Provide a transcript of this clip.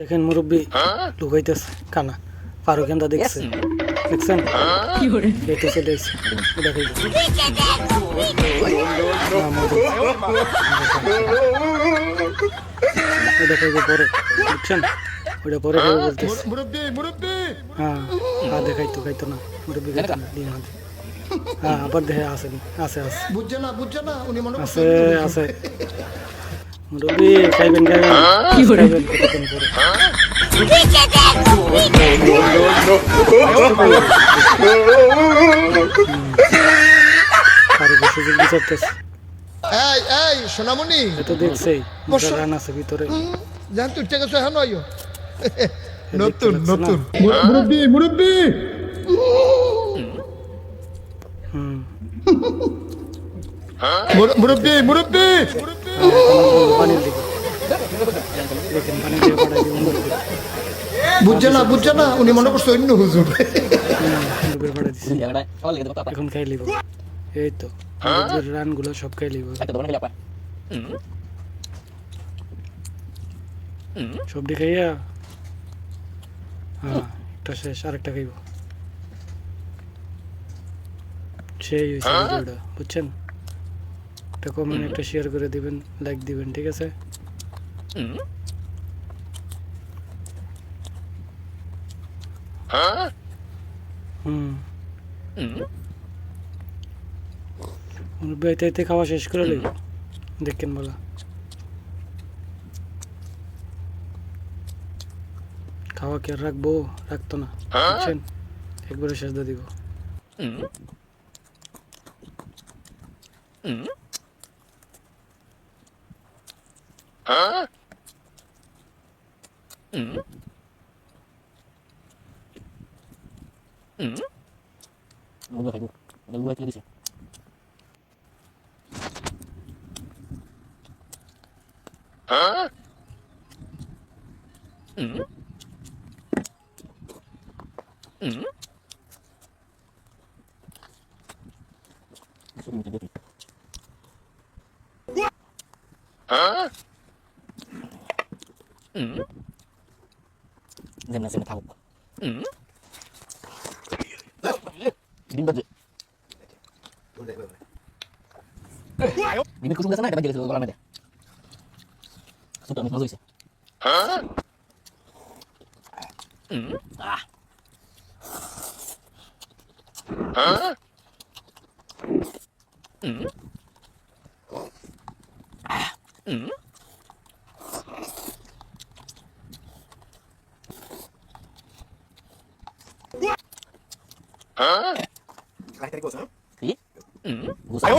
দেখেন মুরব্বী লুকাইতেছে কানা পারো কেন দেখছেন দেখতেছে দেখছে ওটা খাইবে পরে বুঝছেন ওটা পরে খাইবে বলতেছে হ্যাঁ হ্যাঁ খাইতো না মুরব্বী খাইতো না দিন হাতে হ্যাঁ আবার দেখে আসেনি আছে বুঝছে না উনি মনে আছে মুরব্বী খাইবেন কতক্ষণ পরে আরে সুযোগ বিচারতেছে এই সোনামণি তো দেখছেই রান আছে ভিতরে জান তুই ঠিক আছে হ্যাঁ নয় নতুন মুরব্বি মুরব্বি পানির দিকে দেখেন পানি দিয়ে পাঠাই দিব বুঝছে না উনি মনে করছে অন্য হুজুর পাঠাই দিচ্ছি এখন খাই লিব এই তো রানগুলো সব খাই লিব সবটি খাইয়া হ্যাঁ একটা শেষ আরেকটা খাইব সেই হয়েছে ভিডিওটা বুঝছেন একটা কমেন্ট একটা শেয়ার করে দিবেন লাইক দিবেন ঠিক আছে বেতে খাওয়া শেষ করে লইব দেখেন বলা খাওয়া কি আর রাখবো রাখতো না বুঝছেন একবারে শেষ দিয়ে দিব Xem thau. Din baje. Din kusung sana dapat jadi kolam ada. Sudah masuk sih. Tadi kau sah? Iya. Ayo,